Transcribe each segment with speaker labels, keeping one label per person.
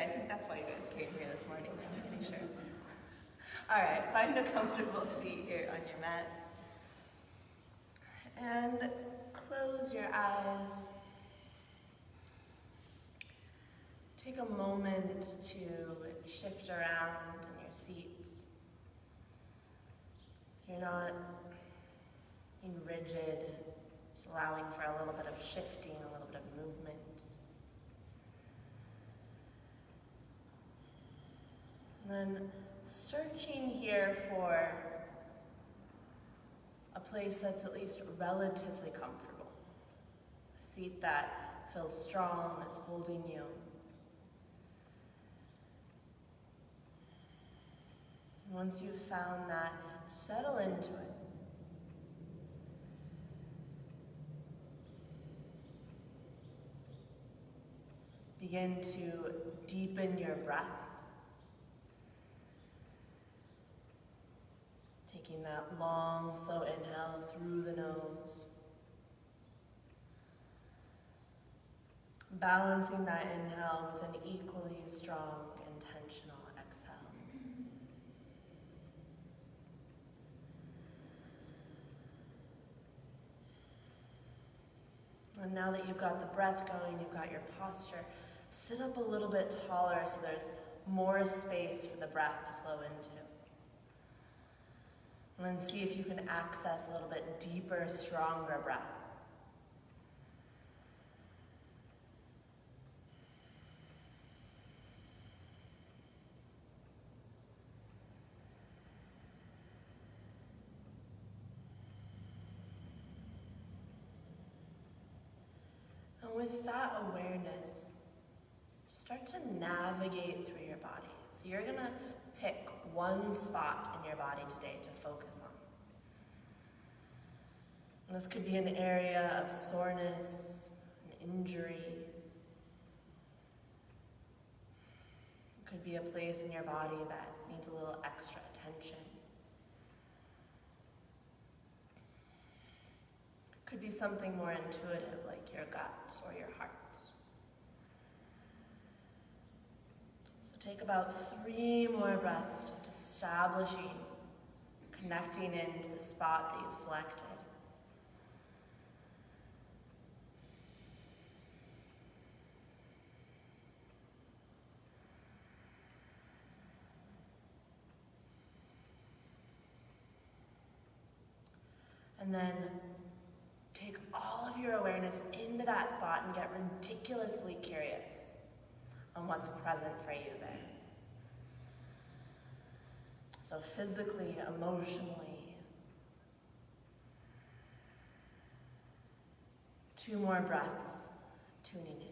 Speaker 1: I think that's why you guys came here this morning, I'm pretty sure. All right, find a comfortable seat here on your mat. And close your eyes. Take a moment to shift around in your seat. If you're not being rigid, just allowing for a little bit of shifting, a little bit of movement. And then searching here for a place that's at least relatively comfortable. A seat that feels strong, that's holding you. And once you've found that, settle into it. Begin to deepen your breath. Taking that long, slow inhale through the nose. Balancing that inhale with an equally strong, intentional exhale. And now that you've got the breath going, you've got your posture, sit up a little bit taller so there's more space for the breath to flow into. And then see if you can access a little bit deeper, stronger breath. And with that awareness, start to navigate through your body. So you're gonna pick one spot in your body today to focus on. And this could be an area of soreness, an injury. It could be a place in your body that needs a little extra attention. It could be something more intuitive like your gut or your heart. Take about 3 more breaths, just establishing, connecting into the spot that you've selected. And then take all of your awareness into that spot and get ridiculously curious on what's present for you there. So physically, emotionally. 2 more breaths, tuning in.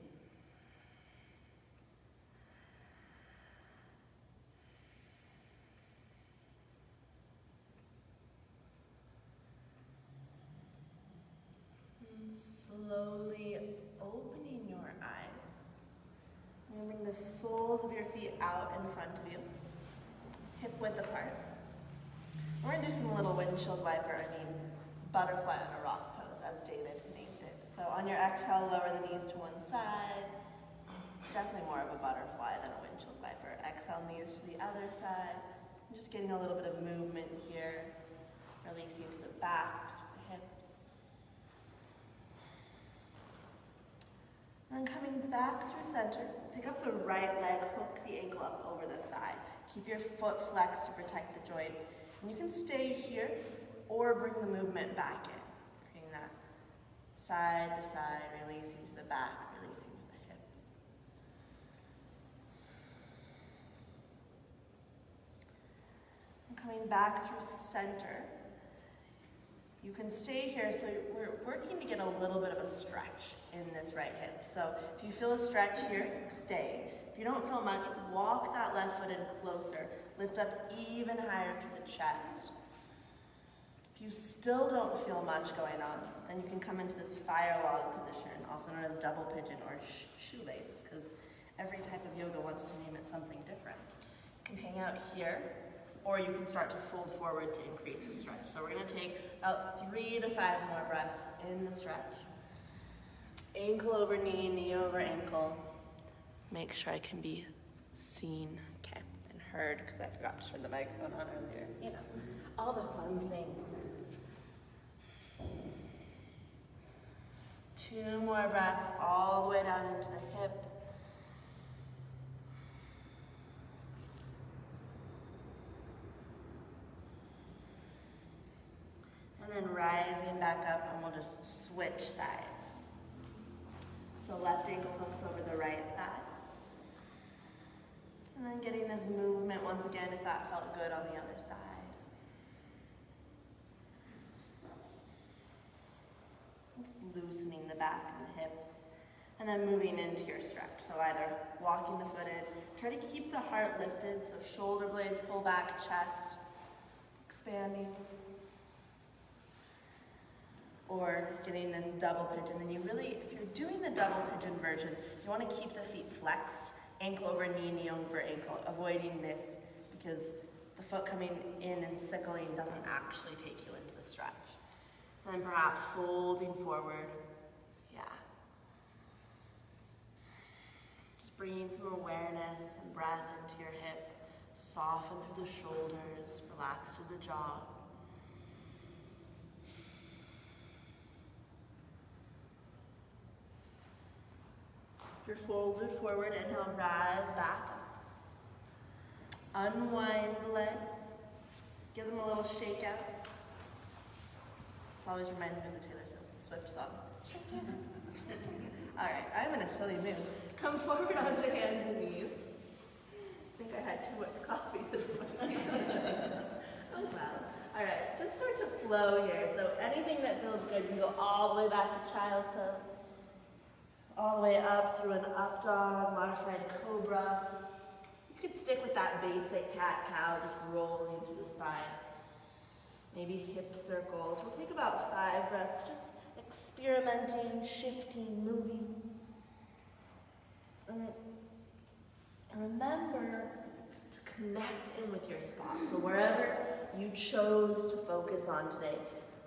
Speaker 1: And slowly opening your eyes. Moving the soles of your feet out in front of you, hip width apart. We're gonna do some little windshield wiper, butterfly on a rock pose, as David named it. So on your exhale, lower the knees to one side. It's definitely more of a butterfly than a windshield wiper. Exhale, knees to the other side. I'm just getting a little bit of movement here, releasing to the back, to the hips. And then coming back through center, pick up the right leg, hook the ankle up over the thigh. Keep your foot flexed to protect the joint. And you can stay here or bring the movement back in, creating that side to side, releasing to the back, releasing to the hip. And coming back through center, you can stay here, so we're working to get a little bit of a stretch in this right hip. So if you feel a stretch here, stay. If you don't feel much, walk that left foot in closer. Lift up even higher through the chest. If you still don't feel much going on, then you can come into this fire log position, also known as double pigeon or shoelace, because every type of yoga wants to name it something different. You can hang out here, or you can start to fold forward to increase the stretch. So we're gonna take about 3 to 5 more breaths in the stretch. Ankle over knee, knee over ankle. Make sure I can be seen, okay, and heard, because I forgot to turn the microphone on earlier. You know, all the fun things. 2 more breaths all the way down into the hip. And then rising back up, and we'll just switch sides. So left ankle hooks over the right thigh. And then getting this movement once again if that felt good on the other side. Just loosening the back and the hips. And then moving into your stretch. So either walking the foot in, try to keep the heart lifted, so shoulder blades pull back, chest expanding. Or getting this double pigeon. And you really, if you're doing the double pigeon version, you want to keep the feet flexed, ankle over knee, knee over ankle, avoiding this because the foot coming in and sickling doesn't actually take you into the stretch. And then perhaps folding forward. Yeah. Just bringing some awareness and breath into your hip. Soften through the shoulders, relax through the jaw. If you're folded forward, inhale, rise back up. Unwind the legs. Give them a little shake out. This always reminds me of the Taylor Swift song. All right, I'm in a silly mood. Come forward onto hands and knees. I think I had too much coffee this morning. Oh well. All right, just start to flow here. So anything that feels good, you can go all the way back to child's pose. All the way up through an up dog, modified cobra. You could stick with that basic cat-cow, just rolling through the spine. Maybe hip circles. We'll take about 5 breaths, just experimenting, shifting, moving. And remember to connect in with your spot. So wherever you chose to focus on today,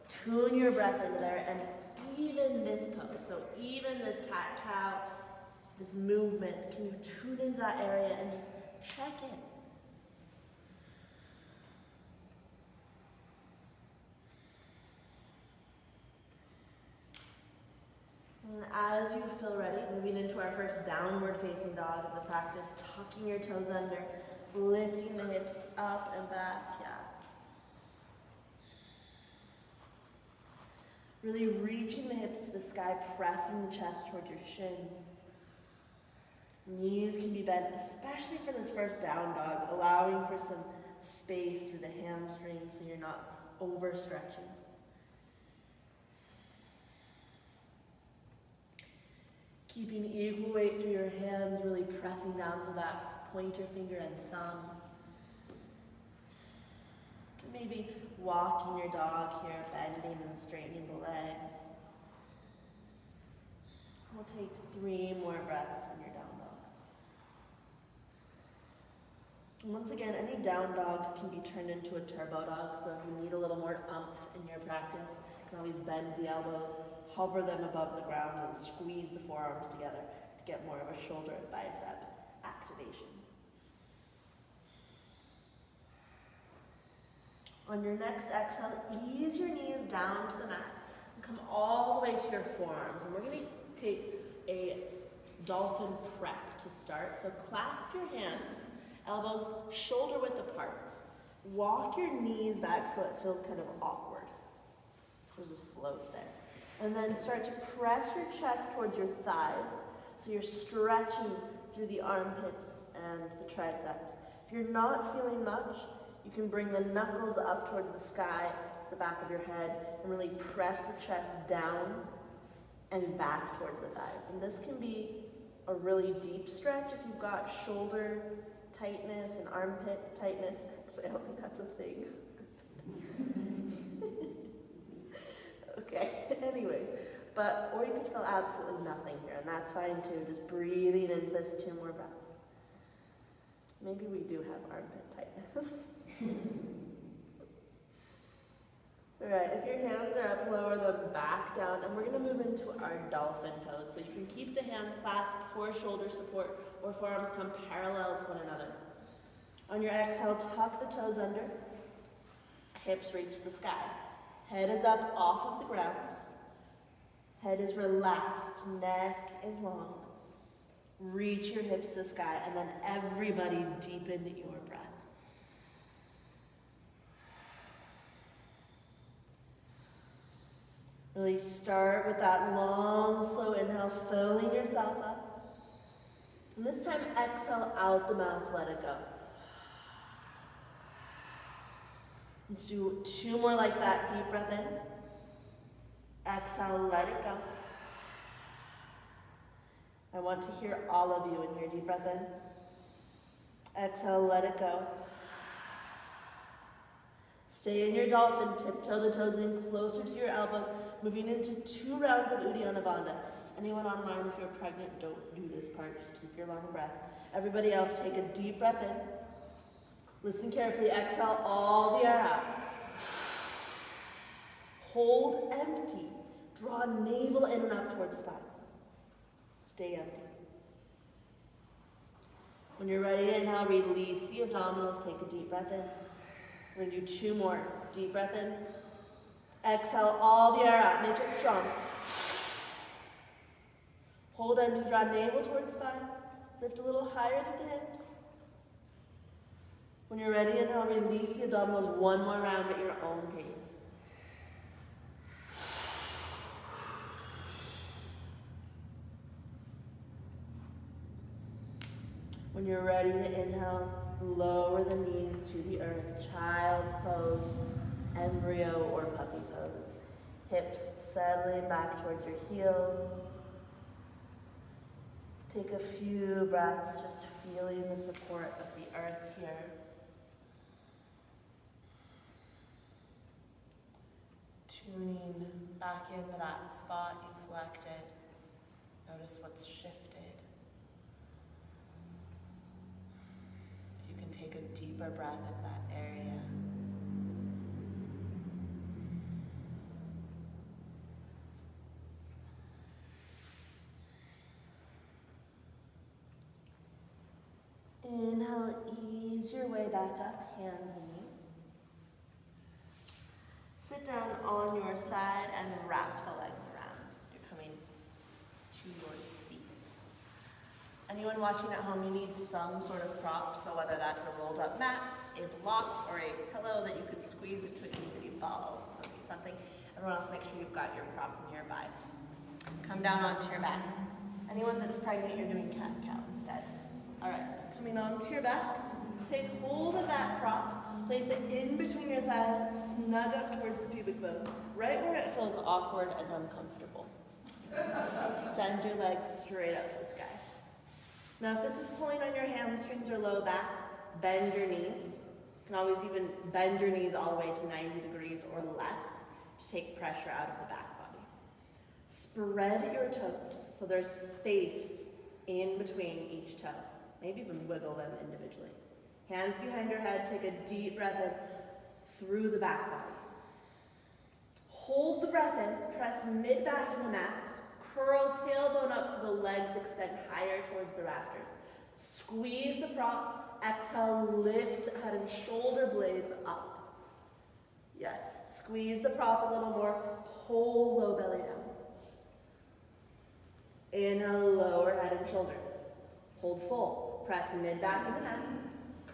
Speaker 1: tune your breath into there, and even this pose, so even this cat-cow, this movement, can you tune into that area and just check in? And as you feel ready, moving into our first downward facing dog of the practice, tucking your toes under, lifting the hips up and back, yeah. Really reaching the hips to the sky, pressing the chest towards your shins. Knees can be bent, especially for this first down dog, allowing for some space through the hamstrings so you're not overstretching. Keeping equal weight through your hands, really pressing down to that pointer finger and thumb. Maybe walking your dog here, bending and straightening the legs. We'll take 3 more breaths in your down dog. And once again, any down dog can be turned into a turbo dog, so if you need a little more oomph in your practice, you can always bend the elbows, hover them above the ground, and squeeze the forearms together to get more of a shoulder and bicep activation. On your next exhale, ease your knees down to the mat and come all the way to your forearms. And we're going to take a dolphin prep to start. So clasp your hands, elbows shoulder width apart. Walk your knees back so it feels kind of awkward. There's a slope there. And then start to press your chest towards your thighs. So you're stretching through the armpits and the triceps. If you're not feeling much, you can bring the knuckles up towards the sky, to the back of your head, and really press the chest down and back towards the thighs. And this can be a really deep stretch if you've got shoulder tightness and armpit tightness. Actually, I don't think that's a thing. Okay, anyway. Or you could feel absolutely nothing here, and that's fine too. Just breathing into this 2 more breaths. Maybe we do have armpit tightness. All right, if your hands are up, lower them back down, and we're gonna move into our dolphin pose. So you can keep the hands clasped for shoulder support or forearms come parallel to one another. On your exhale, tuck the toes under, hips reach the sky. Head is up off of the ground. Head is relaxed, neck is long. Reach your hips to the sky, and then everybody deepen your breath. Really start with that long, slow inhale, filling yourself up. And this time, exhale out the mouth, let it go. Let's do 2 more like that. Deep breath in. Exhale, let it go. I want to hear all of you in here. Deep breath in. Exhale, let it go. Stay in your dolphin, tiptoe the toes in closer to your elbows, moving into 2 rounds of Uddiyana Bandha. Anyone online, if you're pregnant, don't do this part, just keep your long breath. Everybody else, take a deep breath in. Listen carefully, exhale all the air out. Hold empty. Draw navel in and up towards spine. Stay empty. When you're ready to inhale, release the abdominals, take a deep breath in. We're gonna do 2 more. Deep breath in. Exhale all the air out, make it strong. Hold empty, draw navel towards spine. Lift a little higher through the hips. When you're ready to inhale, release the abdominals 1 more round at your own pace. When you're ready to inhale, lower the knees to the earth, child's pose, embryo or puppy pose. Hips settling back towards your heels. Take a few breaths, just feeling the support of the earth here. Tuning back into that spot you selected. Notice what's shifted. If you can take a deeper breath in that area. Inhale, ease your way back up, hands and knees. Sit down on your side and wrap the legs around. You're coming to your seat. Anyone watching at home, you need some sort of prop, so whether that's a rolled up mat, a block, or a pillow that you could squeeze into an itty-bitty ball. You'll need something. Everyone else, make sure you've got your prop nearby. Come down onto your back. Anyone that's pregnant, you're doing cat-cow instead. All right, coming onto your back, take hold of that prop, place it in between your thighs, snug up towards the pubic bone, right where it feels awkward and uncomfortable. Extend your legs straight up to the sky. Now, if this is pulling on your hamstrings or low back, bend your knees. You can always even bend your knees all the way to 90 degrees or less to take pressure out of the back body. Spread your toes so there's space in between each toe. Maybe even wiggle them individually. Hands behind your head, take a deep breath in through the back body. Hold the breath in, press mid-back in the mat, curl tailbone up so the legs extend higher towards the rafters. Squeeze the prop, exhale, lift head and shoulder blades up. Yes, squeeze the prop a little more, pull low belly down. Inhale, lower head and shoulders. Hold full. Press mid-back in the mat.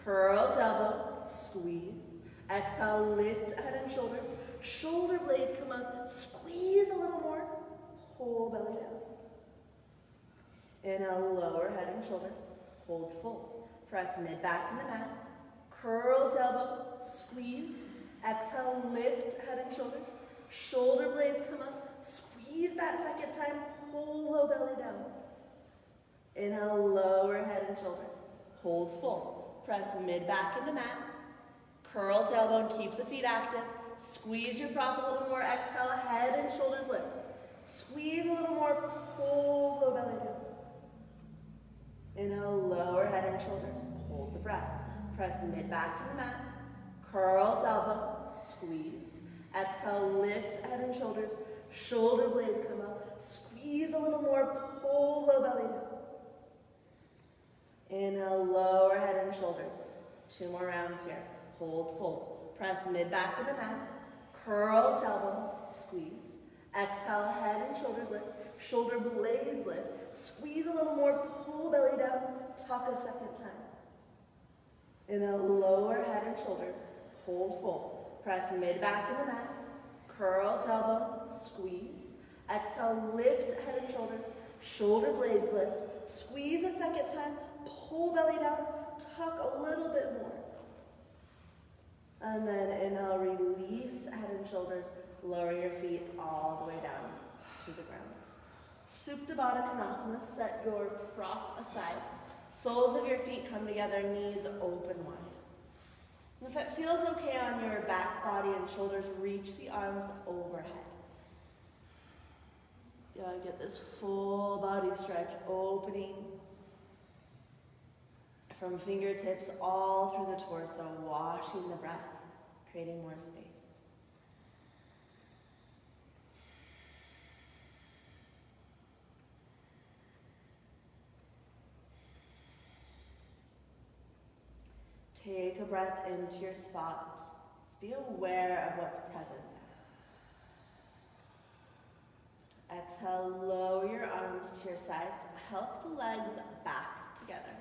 Speaker 1: Curl elbow, squeeze. Exhale, lift head and shoulders. Shoulder blades come up. Squeeze a little more. Pull belly down. Inhale, lower head and shoulders. Hold full. Press mid-back in the mat. Curl elbow, squeeze. Exhale, lift head and shoulders. Shoulder blades come up. Squeeze that second time. Pull low belly down. Inhale, lower head and shoulders. Hold full. Press mid-back into mat. Curl tailbone, keep the feet active. Squeeze your prop a little more. Exhale, head and shoulders lift. Squeeze a little more, pull low belly down. Inhale, lower head and shoulders. Hold the breath. Press mid-back into mat. Curl elbow, squeeze. Exhale, lift head and shoulders. Shoulder blades come up. Squeeze a little more, pull low belly down. Inhale, lower head and shoulders. 2 more rounds here. Hold full. Press mid back to the mat. Curl tailbone, squeeze. Exhale, head and shoulders lift. Shoulder blades lift. Squeeze a little more, pull belly down. Tuck a second time. Inhale, lower head and shoulders. Hold full. Press mid back to the mat. Curl tailbone, squeeze. Exhale, lift head and shoulders. Shoulder blades lift. Squeeze a second time. Pull belly down. Tuck a little bit more. And then inhale, release head and shoulders. Lower your feet all the way down to the ground. Supta Baddha Konasana. Set your prop aside. Soles of your feet come together, knees open wide. And if it feels okay on your back, body, and shoulders, reach the arms overhead. You gotta get this full body stretch, opening from fingertips all through the torso, washing the breath, creating more space. Take a breath into your spot. Just be aware of what's present. Exhale, lower your arms to your sides. Help the legs back together.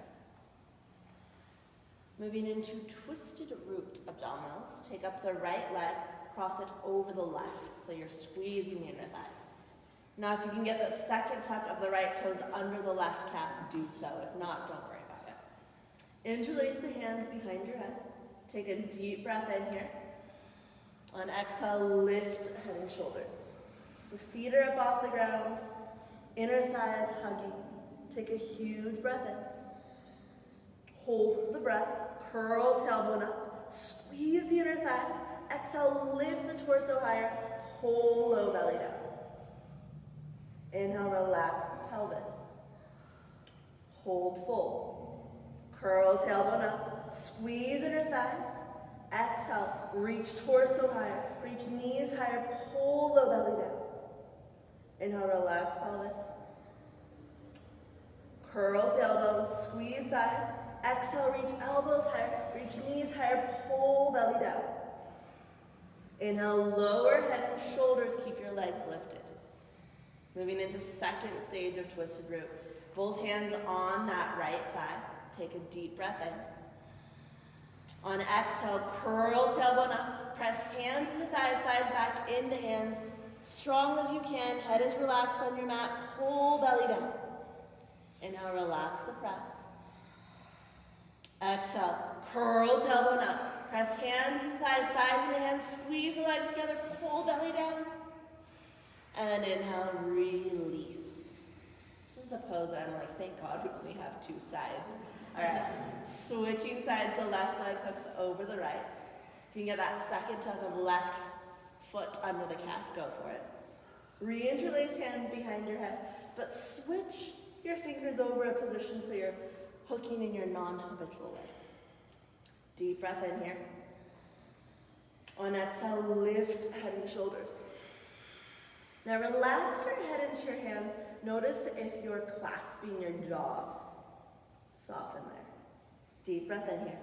Speaker 1: Moving into twisted root abdominals. Take up the right leg, cross it over the left, so you're squeezing the inner thigh. Now if you can get the second tuck of the right toes under the left calf, do so. If not, don't worry about it. Interlace the hands behind your head. Take a deep breath in here. On exhale, lift head and shoulders. So feet are up off the ground, inner thighs hugging. Take a huge breath in. Hold the breath, curl tailbone up, squeeze the inner thighs. Exhale, lift the torso higher, pull low belly down. Inhale, relax the pelvis. Hold full. Curl tailbone up, squeeze inner thighs. Exhale, reach torso higher, reach knees higher, pull low belly down. Inhale, relax pelvis. Curl tailbone, squeeze thighs. Exhale, reach elbows higher, reach knees higher, pull belly down. Inhale, lower head and shoulders, keep your legs lifted. Moving into second stage of twisted root. Both hands on that right thigh. Take a deep breath in. On exhale, curl tailbone up, press hands into thighs, thighs back into hands. Strong as you can, head is relaxed on your mat, pull belly down. Inhale, relax the press. Exhale, curl tailbone up. Press hand into thighs, thighs into hands, squeeze the legs together, pull belly down. And inhale, release. This is the pose that I'm like, thank God we only have 2 sides. All right, switching sides, so left leg hooks over the right. If you can get that second tuck of left foot under the calf, go for it. Reinterlace hands behind your head, but switch your fingers over a position so you're hooking in your non-habitual way. Deep breath in here. On exhale, lift head and shoulders. Now relax your head into your hands. Notice if you're clasping your jaw. Soften there. Deep breath in here.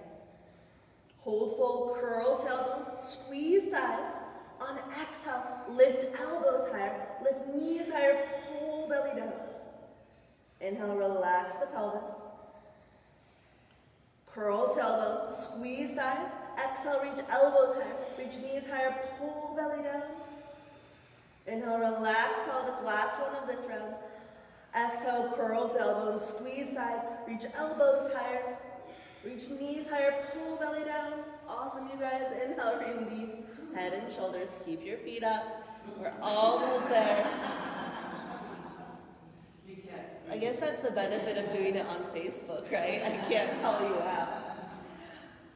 Speaker 1: Hold full, curl tailbone, squeeze thighs. On exhale, lift elbows higher, lift knees higher, pull belly down. Inhale, relax the pelvis. Curl tailbone, squeeze thighs. Exhale, reach elbows higher, reach knees higher, pull belly down. Inhale, relax pelvis, last one of this round. Exhale, curl tailbone, squeeze thighs, reach elbows higher, reach knees higher, pull belly down. Awesome, you guys. Inhale, release, head and shoulders. Keep your feet up. We're almost there. I guess that's the benefit of doing it on Facebook, right? I can't call you out.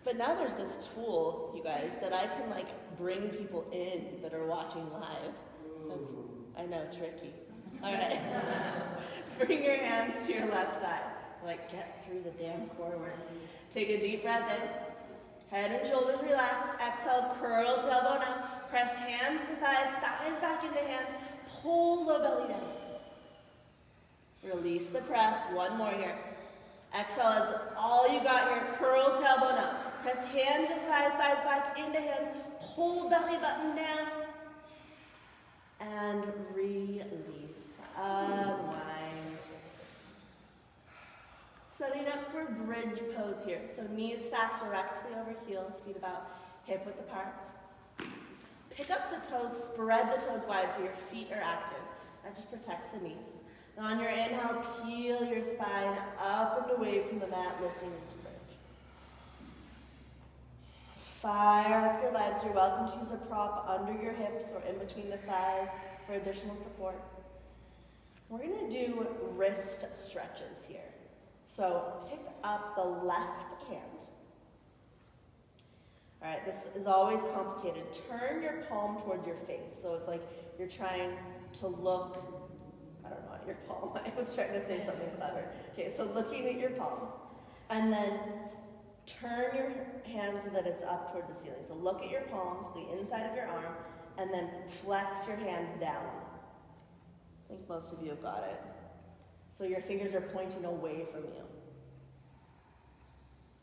Speaker 1: But now there's this tool, you guys, that I can like bring people in that are watching live. So, I know, tricky. All right. Bring your hands to your left thigh. Like, get through the damn core work. Take a deep breath in. Head and shoulders relaxed. Exhale, curl tailbone up. Press hands to thighs, thighs back into hands. Pull low belly down. Release the press. One more here. Exhale is all you got here. Curl tailbone up. Press hand to thighs, thighs back into hands. Pull belly button down. And release. Unwind. Setting up for bridge pose here. So knees stacked directly over heels, feet about hip width apart. Pick up the toes, spread the toes wide so your feet are active. That just protects the knees. Now on your inhale, peel your spine up and away from the mat, lifting into bridge. Fire up your legs. You're welcome to use a prop under your hips or in between the thighs for additional support. We're going to do wrist stretches here. So pick up the left hand. All right, this is always complicated. Turn your palm towards your face. So it's like you're trying to look, I don't know, at your palm. I was trying to say something clever. Okay, so looking at your palm. And then turn your hand so that it's up towards the ceiling. So look at your palm to the inside of your arm, and then flex your hand down. I think most of you have got it. So your fingers are pointing away from you.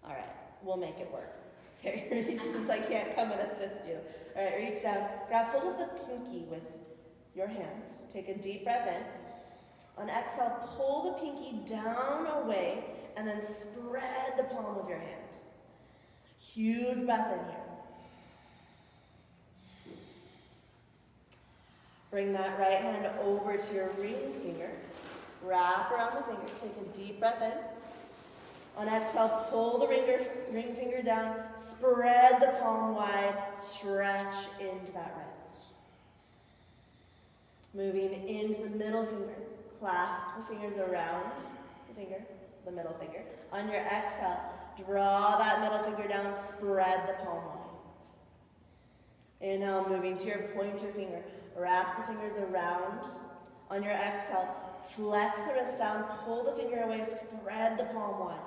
Speaker 1: All right, we'll make it work. Okay, reach, since I can't come and assist you. All right, reach down, grab hold of the pinky with your hand. Take a deep breath in. On exhale, pull the pinky down away, and then spread the palm of your hand. Huge breath in here. Bring that right hand over to your ring finger. Wrap around the finger. Take a deep breath in. On exhale, pull the ring finger down. Spread the palm wide. Stretch into that wrist. Moving into the middle finger. Clasp the fingers around the middle finger. On your exhale, draw that middle finger down. Spread the palm wide. Inhale, moving to your pointer finger. Wrap the fingers around. On your exhale, flex the wrist down, pull the finger away, spread the palm wide.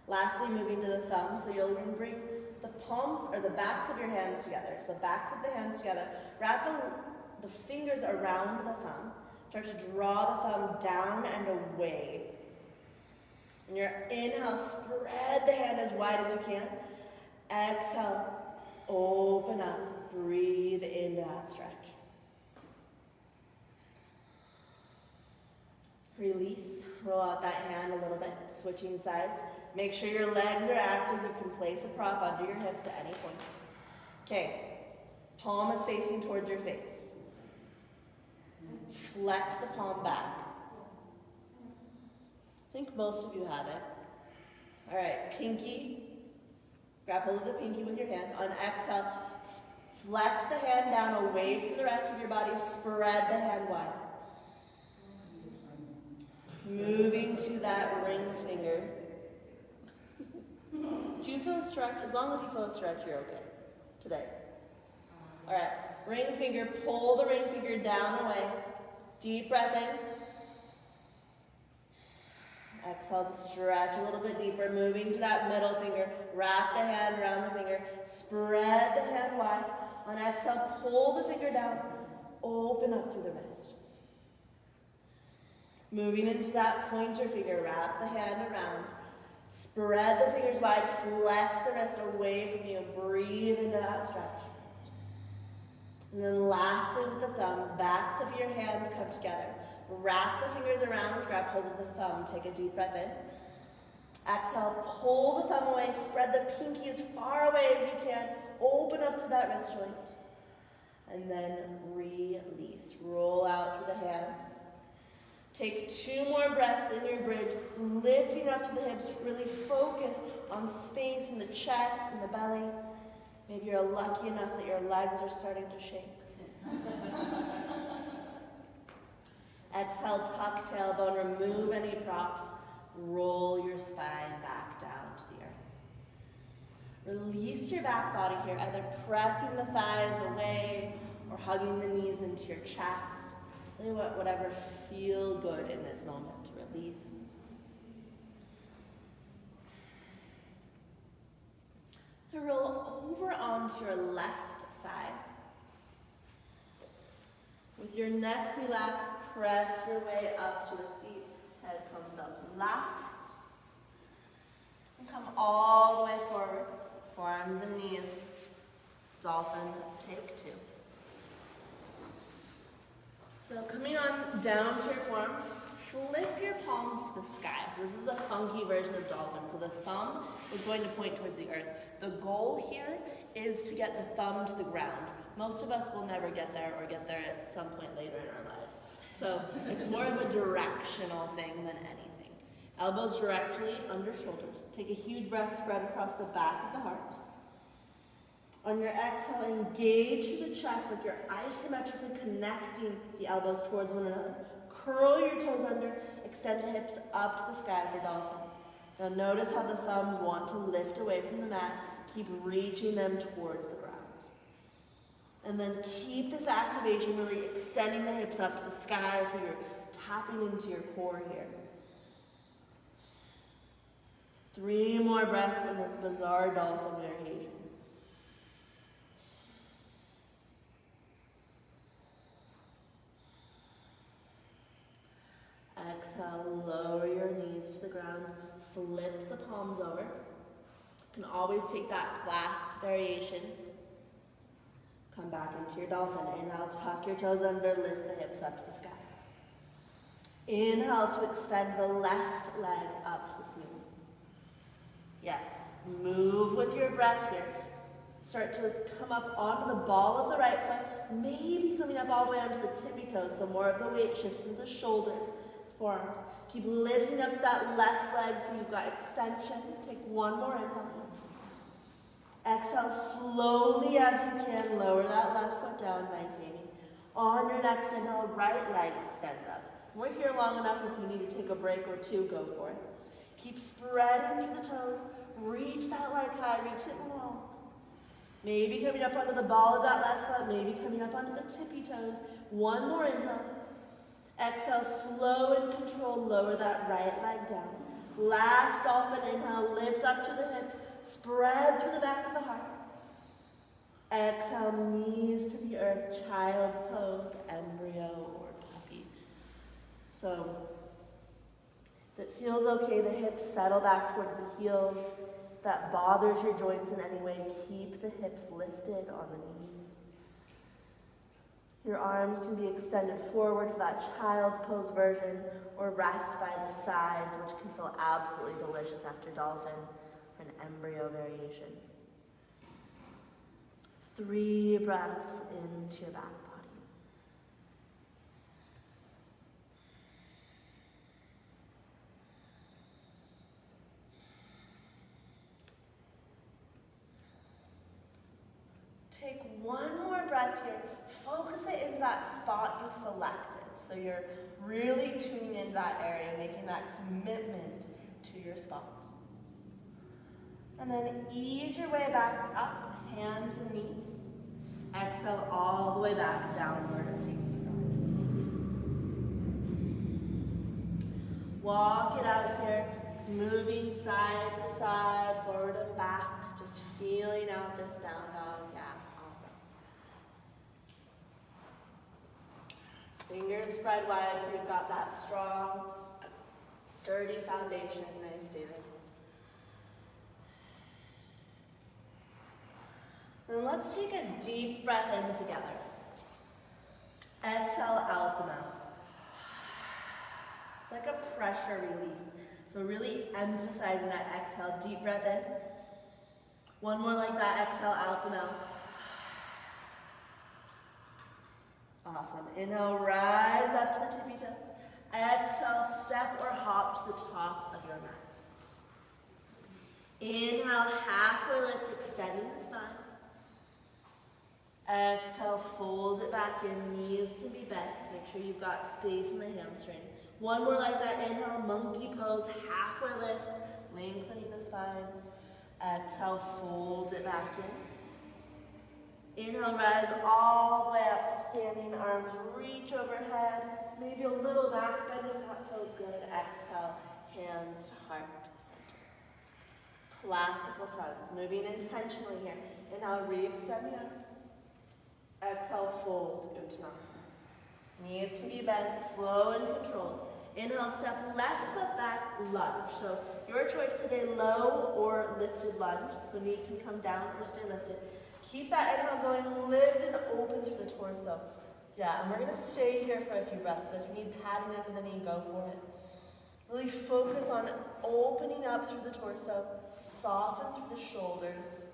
Speaker 1: Lastly, moving to the thumb, so you'll bring the palms or the backs of your hands together. So backs of the hands together. Wrap the fingers around the thumb. Start to draw the thumb down and away. On your inhale, spread the hand as wide as you can. Exhale, open up, breathe into that stretch. Release, roll out that hand a little bit, switching sides. Make sure your legs are active. You can place a prop under your hips at any point. Okay, palm is facing towards your face. Flex the palm back. I think most of you have it. All right, pinky. Grab hold of the pinky with your hand. On exhale, flex the hand down away from the rest of your body. Spread the hand wide. Moving to that ring finger. Do you feel a stretch? As long as you feel a stretch, you're okay today. All right, ring finger, pull the ring finger down away. Deep breath in. Exhale to stretch a little bit deeper, moving to that middle finger. Wrap the hand around the finger. Spread the hand wide. On exhale, pull the finger down. Open up through the wrist. Moving into that pointer finger, wrap the hand around. Spread the fingers wide, flex the wrist away from you. Breathe into that stretch. And then lastly with the thumbs, backs of your hands come together. Wrap the fingers around, grab hold of the thumb, take a deep breath in. Exhale, pull the thumb away, spread the pinky as far away as you can. Open up through that wrist joint. And then release. Roll out through the hands. Take 2 more breaths in your bridge, lifting up to the hips. Really focus on space in the chest and the belly. Maybe you're lucky enough that your legs are starting to shake. Exhale, tuck tailbone, remove any props. Roll your spine back down to the earth. Release your back body here, either pressing the thighs away or hugging the knees into your chest. Really whatever feels good in this moment. Release. onto your left side. With your neck relaxed, press your way up to a seat. Head comes up last. And come all the way forward. Forearms and knees. Dolphin, take two. So coming on down to your forearms, flip your palms to the sky. So this is a funky version of dolphin. So the thumb is going to point towards the earth. The goal here is to get the thumb to the ground. Most of us will never get there or get there at some point later in our lives. So it's more of a directional thing than anything. Elbows directly under shoulders. Take a huge breath, spread across the back of the heart. On your exhale, engage through the chest like you're isometrically connecting the elbows towards one another. Curl your toes under, extend the hips up to the sky for dolphin. Now notice how the thumbs want to lift away from the mat. Keep reaching them towards the ground. And then keep this activation, really extending the hips up to the sky so you're tapping into your core here. 3 more breaths in this bizarre dolphin variation. Exhale, lower your knees to the ground, flip the palms over. You can always take that clasped variation. Come back into your dolphin. Inhale, tuck your toes under, lift the hips up to the sky. Inhale to extend the left leg up to the ceiling. Yes, move with your breath here. Start to come up onto the ball of the right foot, maybe coming up all the way onto the tippy toes, so more of the weight shifts into the shoulders, forearms. Keep lifting up that left leg so you've got extension. Take one more inhale. Exhale slowly as you can. Lower that left foot down. Nice, Amy. On your next inhale, right leg extends up. We're here long enough. If you need to take a break or two, go for it. Keep spreading through the toes. Reach that leg high. Reach it long. Maybe coming up onto the ball of that left foot. Maybe coming up onto the tippy toes. One more inhale. Exhale, slow and controlled. Lower that right leg down. Last dolphin inhale. Lift up to the hips. Spread through the back of the heart. Exhale, knees to the earth, child's pose, embryo or puppy. So, if it feels okay, the hips settle back towards the heels. If that bothers your joints in any way, keep the hips lifted on the knees. Your arms can be extended forward for that child's pose version, or rest by the sides, which can feel absolutely delicious after dolphin. An embryo variation. 3 breaths into your back body. Take one more breath here. Focus it into that spot you selected. So you're really tuning into that area, making that commitment to your spot. And then ease your way back up, hands and knees. Exhale all the way back, downward and facing front. Walk it out here, moving side to side, forward and back, just feeling out this down dog. Yeah, awesome. Fingers spread wide so you've got that strong, sturdy foundation. Nice, David. Then let's take a deep breath in together. Exhale out the mouth. It's like a pressure release. So really emphasizing that exhale, deep breath in. One more like that, exhale out the mouth. Awesome. Inhale, rise up to the tippy toes. Exhale, step or hop to the top of your mat. Inhale, halfway lift, extending the spine. Exhale, fold it back in. Knees can be bent. Make sure you've got space in the hamstring. One more like that. Inhale, monkey pose, halfway lift, lengthening the spine. Exhale, fold it back in. Inhale, rise all the way up to standing. Arms reach overhead. Maybe a little back bend if that feels good. Exhale, hands to heart center. classical suns. Moving intentionally here. Inhale, re-extend the arms. Exhale, fold, Uttanasana. Knees can be bent, slow and controlled. Inhale, step left foot back, lunge. So your choice today, low or lifted lunge. So knee can come down or stay lifted. Keep that inhale going, lift and open through the torso. Yeah, and we're gonna stay here for a few breaths. So if you need padding under the knee, go for it. Really focus on opening up through the torso, soften through the shoulders.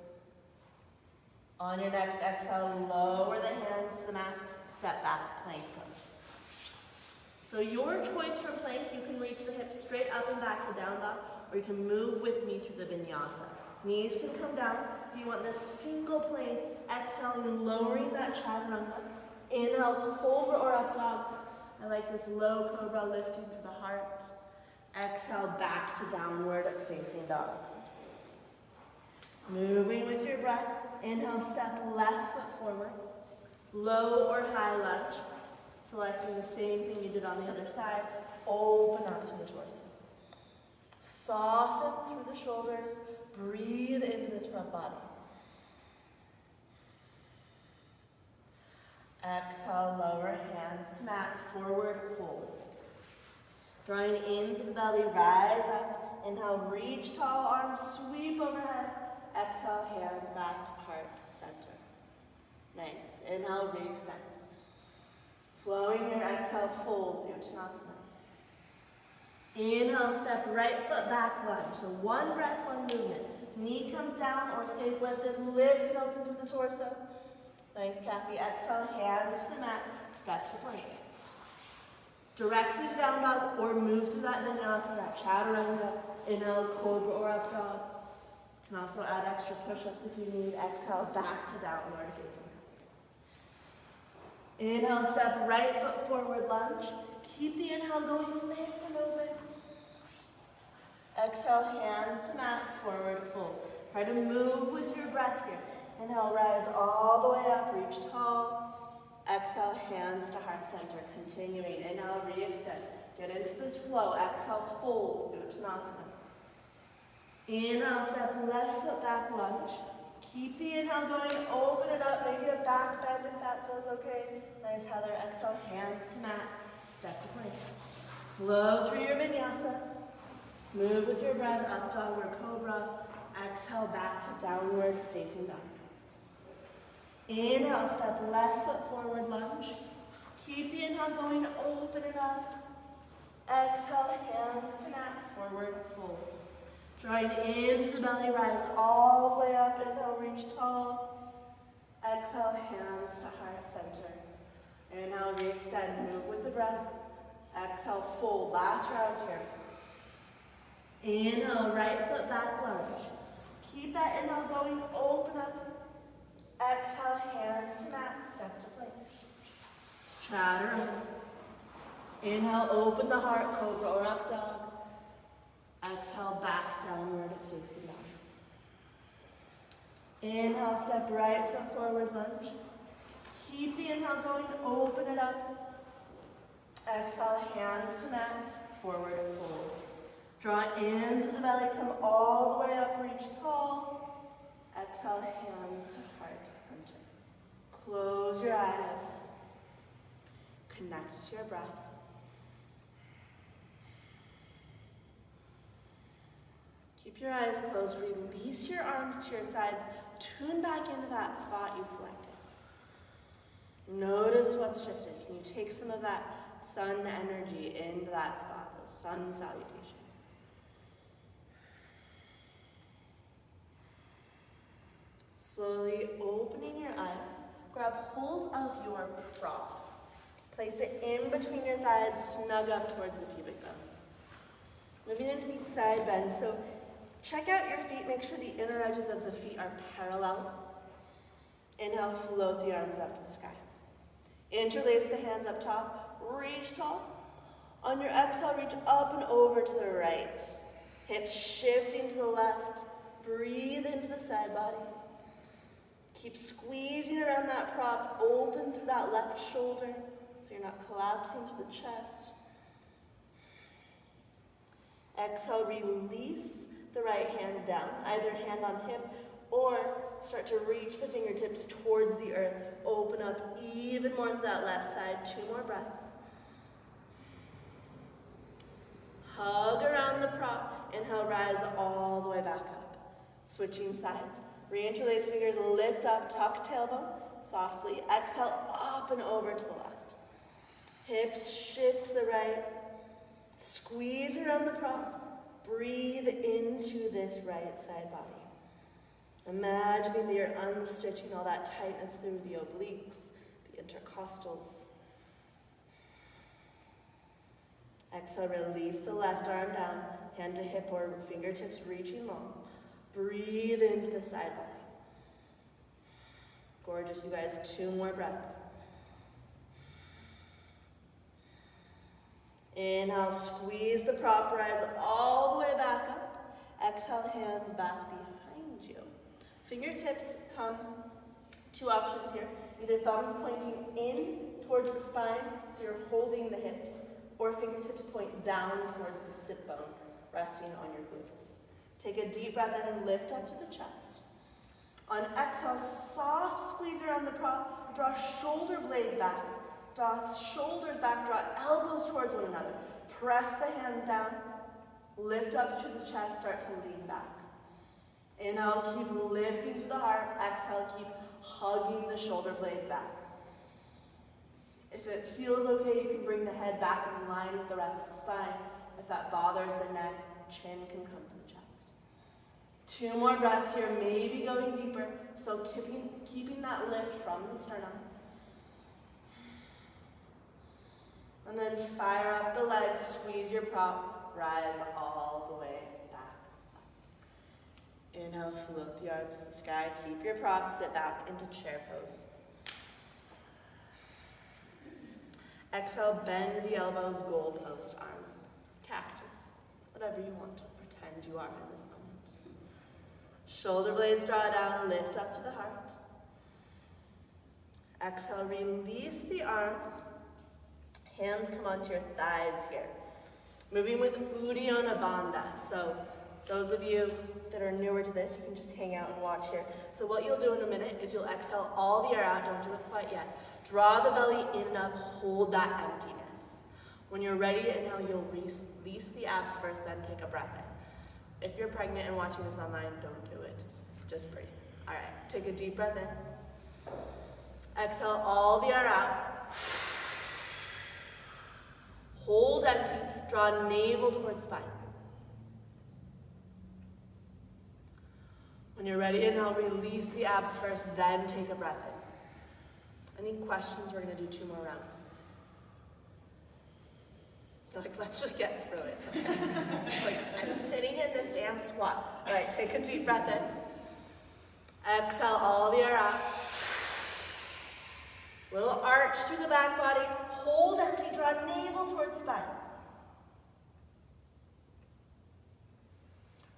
Speaker 1: On your next exhale, lower the hands to the mat, step back, plank pose. So your choice for plank, you can reach the hips straight up and back to down dog, or you can move with me through the vinyasa. Knees can come down. If you want this single plank, exhaling, lowering that chaturanga. Inhale, cobra or up dog. I like this low cobra, lifting through the heart. Exhale, back to downward facing dog. Moving with your breath. Inhale, step left foot forward. Low or high lunge. Selecting the same thing you did on the other side. Open up through the torso. Soften through the shoulders. Breathe into this front body. Exhale, lower hands to mat, forward fold. Drawing into the belly, rise up. Inhale, reach tall, arms sweep overhead. Exhale, hands back, heart center. Nice. Inhale, re-extend. Flowing here, exhale, folds, Uttanasana. Inhale, step right foot back, lunge. So one breath, one movement. Knee comes down or stays lifted. Lift and open through the torso. Nice, Kathy. Exhale, hands to the mat, step to plank. Direct seated down dog or move through that vinyasa, that chaturanga. Inhale, cobra or up dog. You can also add extra push-ups if you need. Exhale, back to downward facing. Inhale, step right foot forward, lunge. Keep the inhale going, lift and open. Exhale, hands to mat, forward fold. Try to move with your breath here. Inhale, rise all the way up, reach tall. Exhale, hands to heart center, continuing. Inhale, re-extend. Get into this flow. Exhale, fold, Uttanasana. Inhale, step left foot back, lunge. Keep the inhale going, open it up, maybe a back bend if that feels okay. Nice, Heather. Exhale, hands to mat, step to plank. Flow through your vinyasa. Move with your breath, up dog or cobra. Exhale, back to downward facing dog. Inhale, step left foot forward, lunge. Keep the inhale going, open it up. Exhale, hands to mat, forward fold. Drawing into the belly, rise all the way up. Inhale, reach tall. Exhale, hands to heart center. Inhale, re-extend, move with the breath. Exhale, fold. Last round here. Inhale, right foot back, lunge. Keep that inhale going, open up. Exhale, hands to mat, step to plank. Chaturanga. Inhale, open the heart, cobra or up dog. Exhale, back downward facing dog. Inhale, step right foot forward, lunge. Keep the inhale going, open it up. Exhale, hands to mat, forward fold. Draw into the belly, come all the way up, reach tall. Exhale, hands to heart center. Close your eyes. Connect to your breath. Keep your eyes closed. Release your arms to your sides. Tune back into that spot you selected. Notice what's shifted. Can you take some of that sun energy into that spot, those sun salutations? Slowly opening your eyes, grab hold of your prop. Place it in between your thighs, snug up towards the pubic bone. Moving into these side bends, so check out your feet, make sure the inner edges of the feet are parallel. Inhale, float the arms up to the sky. Interlace the hands up top, reach tall. On your exhale, reach up and over to the right. Hips shifting to the left. Breathe into the side body. Keep squeezing around that prop, open through that left shoulder so you're not collapsing through the chest. Exhale, release the right hand down, either hand on hip, or start to reach the fingertips towards the earth. Open up even more to that left side. 2 more breaths. Hug around the prop. Inhale, rise all the way back up. Switching sides. Reinterlace fingers, lift up, tuck tailbone softly. Exhale, up and over to the left. Hips shift to the right. Squeeze around the prop. Breathe into this right side body. Imagining that you're unstitching all that tightness through the obliques, the intercostals. Exhale, release the left arm down, hand to hip or fingertips reaching long. Breathe into the side body. Gorgeous, you guys. 2 more breaths. Inhale, squeeze the prop, rise all the way back up. Exhale, hands back behind you. Fingertips come, 2 options here. Either thumbs pointing in towards the spine, so you're holding the hips, or fingertips point down towards the sit bone, resting on your glutes. Take a deep breath in and lift up to the chest. On exhale, soft squeeze around the prop. Draw shoulder blades back. Draw shoulders back. Draw elbows towards one another. Press the hands down. Lift up to the chest. Start to lean back. Inhale, keep lifting to the heart. Exhale, keep hugging the shoulder blades back. If it feels okay, you can bring the head back in line with the rest of the spine. If that bothers the neck, chin can come to the chest. 2 more breaths here, maybe going deeper. So keeping that lift from the sternum. And then fire up the legs, squeeze your prop, rise all the way back up. Inhale, float the arms to the sky. Keep your prop, sit back into chair pose. Exhale, bend the elbows, goalpost, arms, cactus, whatever you want to pretend you are in this moment. Shoulder blades draw down, lift up to the heart. Exhale, release the arms. Hands come onto your thighs here. Moving with Uddiyana Bandha. So those of you that are newer to this, you can just hang out and watch here. So what you'll do in a minute is you'll exhale all the air out. Don't do it quite yet. Draw the belly in and up. Hold that emptiness. When you're ready to inhale, you'll release the abs first, then take a breath in. If you're pregnant and watching this online, don't do it. Just breathe. All right, take a deep breath in. Exhale all the air out. Hold empty. Draw navel towards spine. When you're ready, inhale, release the abs first, then take a breath in. Any questions? We're going to do 2 more rounds. You're like, let's just get through it. Like, I'm sitting in this damn squat. All right, take a deep breath in. Exhale all the air out. Little arch through the back body. Hold empty, draw navel towards spine.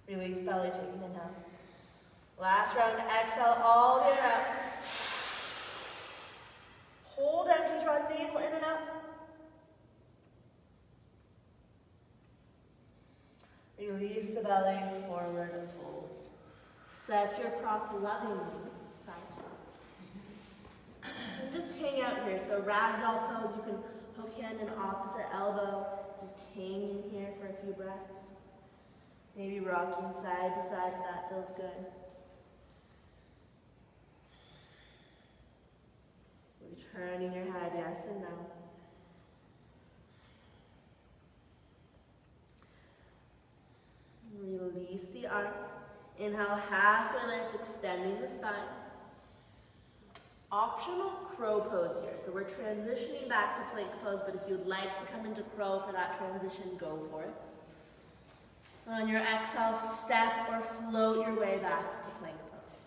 Speaker 1: Release belly, take an inhale. Last round, exhale all the air out. Hold empty, draw navel in and up. Release the belly, forward and fold. Set your prop lovingly side to side. And just hang out here. So ragdoll pose, you can hook hand in opposite elbow. Just hanging here for a few breaths. Maybe rocking side to side if that feels good. Turning your head, yes and no. Release the arms. Inhale, halfway lift, extending the spine. Optional crow pose here. So we're transitioning back to plank pose, but if you'd like to come into crow for that transition, go for it. On your exhale, step or float your way back to plank pose.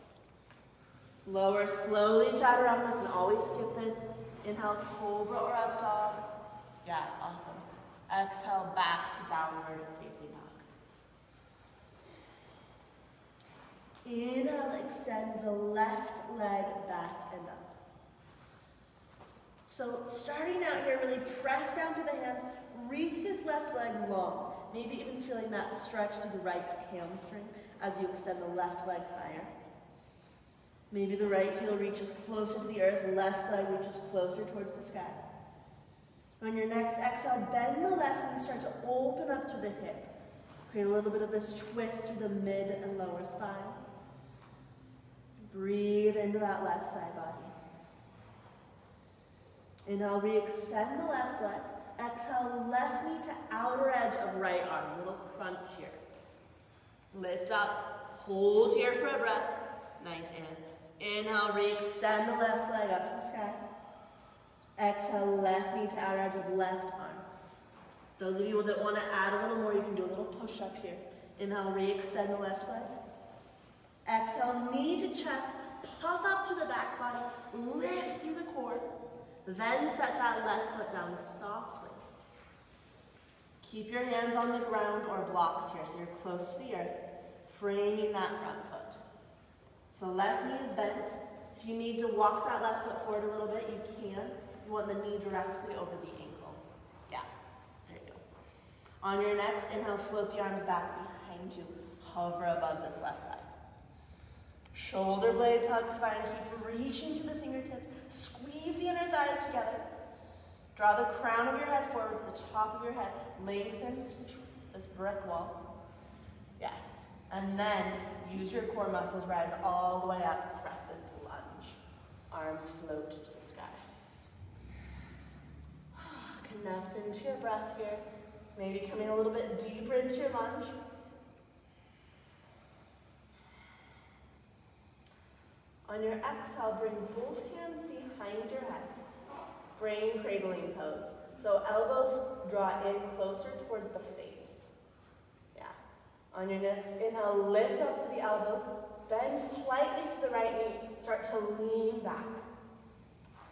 Speaker 1: Lower slowly, chaturanga. You can always skip this. Inhale, cobra or up dog. Yeah, awesome. Exhale, back to downward facing dog. Inhale, extend the left leg back and up. So starting out here, really press down to the hands. Reach this left leg long. Maybe even feeling that stretch through the right hamstring as you extend the left leg higher. Maybe the right heel reaches closer to the earth, left leg reaches closer towards the sky. On your next exhale, bend the left knee, start to open up through the hip. Create a little bit of this twist through the mid and lower spine. Breathe into that left side body. Inhale, re-extend the left leg. Exhale, left knee to outer edge of right arm. Little crunch here. Lift up. Hold here for a breath. Nice. Inhale, re-extend the left leg up to the sky. Exhale, left knee to outer edge of left arm. Those of you that want to add a little more, you can do a little push up here. Inhale, re-extend the left leg. Exhale, knee to chest, puff up through the back body, lift through the core. Then set that left foot down softly. Keep your hands on the ground or blocks here so you're close to the earth, framing that front foot. So left knee is bent. If you need to walk that left foot forward a little bit, you can. You want the knee directly over the ankle. Yeah, there you go. On your next inhale, float the arms back behind you. Hover above this left leg. Shoulder blades hug spine. Keep reaching through the fingertips. Squeeze the inner thighs together. Draw the crown of your head forward to the top of your head. Lengthens this brick wall. Yes. And then use your core muscles. Rise all the way up. Crescent lunge. Arms float to the sky. Connect into your breath here. Maybe coming a little bit deeper into your lunge. On your exhale, bring both hands behind your head. Brain cradling pose. So elbows draw in closer towards the face. Yeah. On your next inhale, lift up to the elbows. Bend slightly to the right knee. Start to lean back.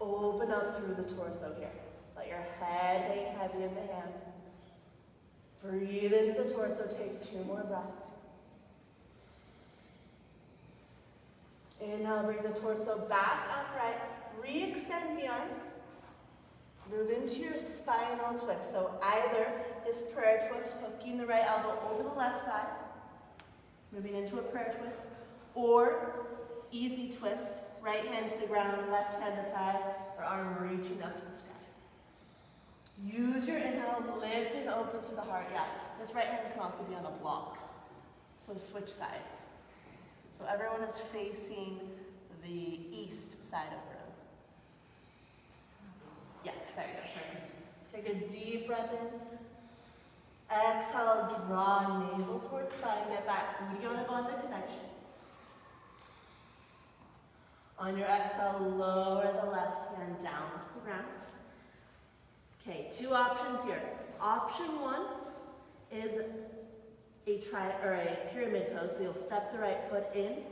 Speaker 1: Open up through the torso here. Let your head hang heavy in the hands. Breathe into the torso. Take 2 more breaths. Inhale, bring the torso back upright. Re-extend the arms. Move into your spinal twist. So either this prayer twist, hooking the right elbow over the left thigh, moving into a prayer twist, or easy twist, right hand to the ground, left hand to thigh, or arm reaching up to the sky. Use your inhale, lift and open through the heart. Yeah, this right hand can also be on a block. So switch sides. So everyone is facing the east side of the room. Yes, there you go, perfect. Take a deep breath in. Exhale, draw navel towards spine. Get that Uddiyana Bandha connection. On your exhale, lower the left hand down to the ground. Okay, 2 options here. Option 1 is a pyramid pose. So you'll step the right foot in,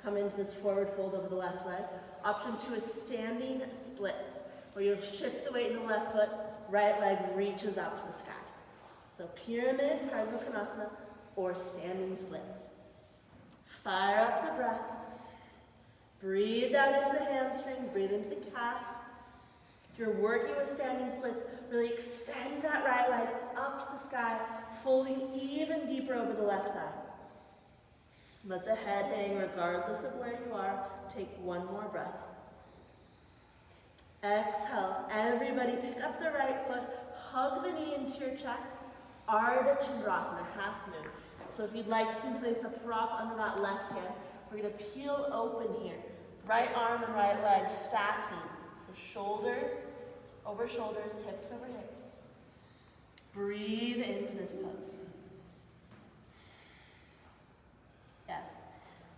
Speaker 1: come into this forward fold over the left leg. Option 2 is standing splits, where you'll shift the weight in the left foot, right leg reaches up to the sky. So pyramid, Parsva Konasana, or standing splits. Fire up the breath. Breathe down into the hamstrings, breathe into the calf. If you're working with standing splits, really extend that right leg up to the sky, folding even deeper over the left thigh. Let the head hang regardless of where you are. Take 1 more breath. Exhale. Everybody pick up the right foot, hug the knee into your chest. Ardha Chandrasana, half moon. So if you'd like, you can place a prop under that left hand. We're going to peel open here. Right arm and right leg stacking. So shoulder over shoulders, hips over hips. Breathe into this pose. Yes.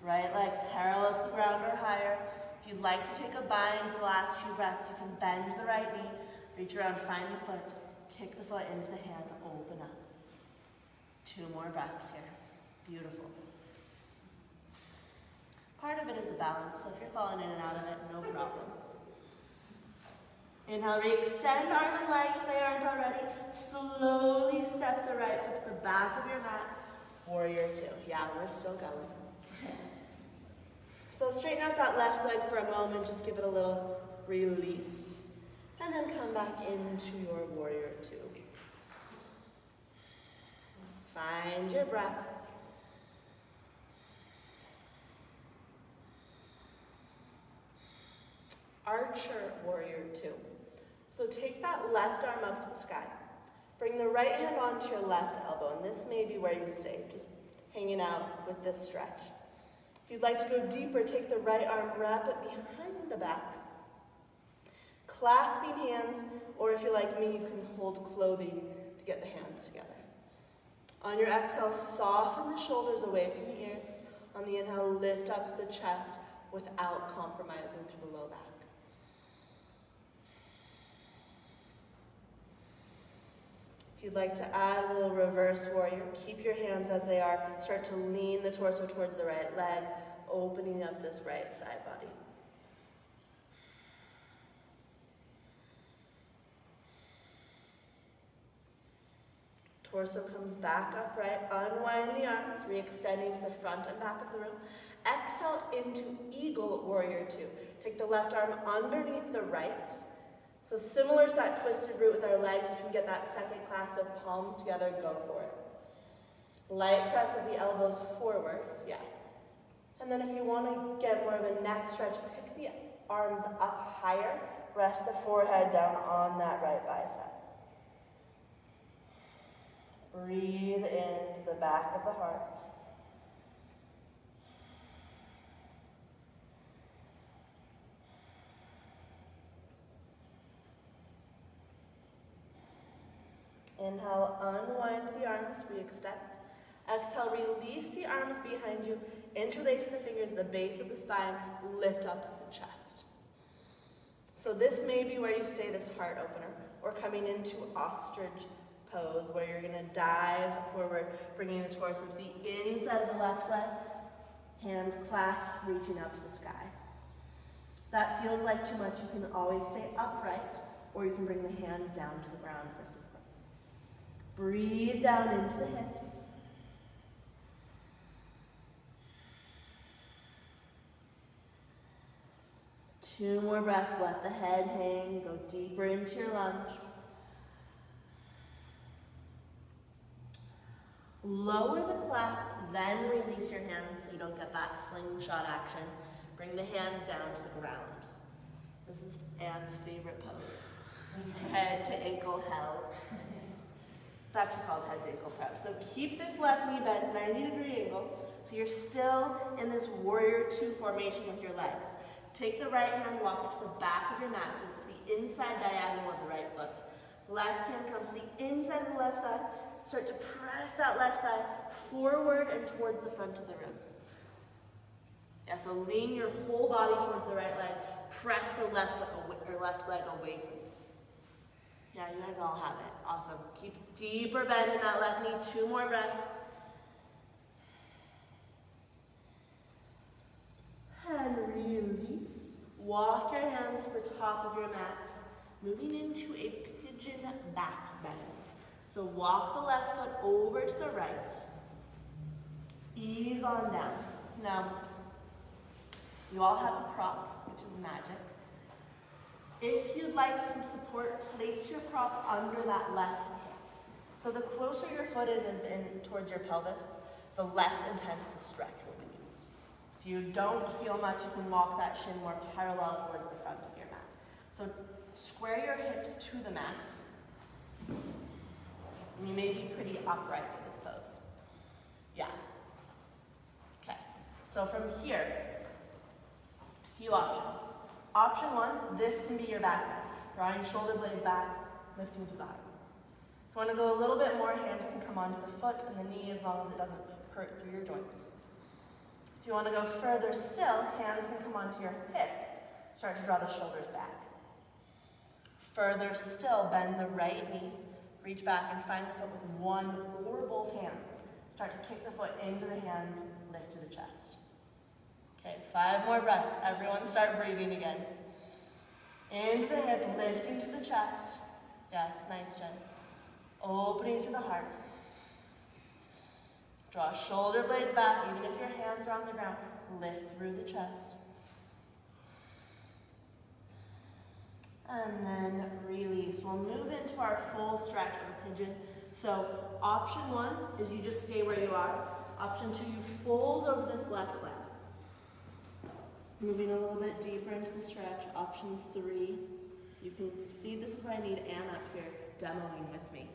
Speaker 1: Right leg parallels the ground or higher. If you'd like to take a bind for the last few breaths, you can bend the right knee, reach around, find the foot, kick the foot into the hand, open up. 2 more breaths here. Beautiful. Part of it is a balance, so if you're falling in and out of it, no problem. Inhale, re-extend arm and leg if they aren't already. Slowly step the right foot to the back of your mat. Warrior 2. Yeah, we're still going. So straighten out that left leg for a moment, just give it a little release. And then come back into your warrior 2. Find your breath. Archer warrior 2. So take that left arm up to the sky. Bring the right hand onto your left elbow, and this may be where you stay, just hanging out with this stretch. If you'd like to go deeper, take the right arm, wrap it behind the back. Clasping hands, or if you're like me, you can hold clothing to get the hands together. On your exhale, soften the shoulders away from the ears. On the inhale, lift up to the chest without compromising through the low back. If you'd like to add a little reverse warrior, keep your hands as they are. Start to lean the torso towards the right leg, opening up this right side body. Torso comes back upright. Unwind the arms, re-extending to the front and back of the room. Exhale into Eagle Warrior 2. Take the left arm underneath the right. So similar to that twisted root with our legs, if you can get that second clasp of palms together, go for it. Light press of the elbows forward, yeah. And then if you want to get more of a neck stretch, pick the arms up higher, rest the forehead down on that right bicep. Breathe into the back of the heart. Inhale, unwind the arms, re-extend. Exhale, release the arms behind you, interlace the fingers at the base of the spine, lift up to the chest. So this may be where you stay, this heart opener, or coming into ostrich pose, where you're gonna dive forward, bringing the torso to the inside of the left leg, hands clasped, reaching up to the sky. If that feels like too much, you can always stay upright, or you can bring the hands down to the ground for support. Breathe down into the hips. Two more breaths, let the head hang, go deeper into your lunge. Lower the clasp, then release your hands so you don't get that slingshot action. Bring the hands down to the ground. This is Anne's favorite pose. Head to ankle held. It's actually called head to ankle prep. So keep this left knee bent 90-degree angle. So you're still in this warrior 2 formation with your legs. Take the right hand, walk it to the back of your mat, so it's the inside diagonal of the right foot. Left hand comes to the inside of the left thigh. Start to press that left thigh forward and towards the front of the room. Yeah, so lean your whole body towards the right leg. Press the left foot or left leg away from you. Yeah, you guys all have it. Awesome. Keep deeper bend in that left knee. 2 more breaths. And release. Walk your hands to the top of your mat, moving into a pigeon back bend. So walk the left foot over to the right. Ease on down. Now, you all have a prop, which is magic. If you'd like some support, place your prop under that left hip. So the closer your foot is in towards your pelvis, the less intense the stretch will be. If you don't feel much, you can walk that shin more parallel towards the front of your mat. So square your hips to the mat. And you may be pretty upright for this pose. Yeah. Okay. So from here, a few options. Option 1, this can be your back bend. Drawing shoulder blade back, lifting through the heart. If you want to go a little bit more, hands can come onto the foot and the knee as long as it doesn't hurt through your joints. If you want to go further still, hands can come onto your hips. Start to draw the shoulders back. Further still, bend the right knee. Reach back and find the foot with one or both hands. Start to kick the foot into the hands, lift to the chest. Okay, 5 more breaths. Everyone start breathing again. Into the hip, lifting to the chest. Yes, nice, Jen. Opening through the heart. Draw shoulder blades back, even if your hands are on the ground. Lift through the chest. And then release. We'll move into our full stretch of a pigeon. So option 1 is you just stay where you are. Option 2, you fold over this left leg. Moving a little bit deeper into the stretch. Option 3, you can see this is why I need Anne up here demoing with me.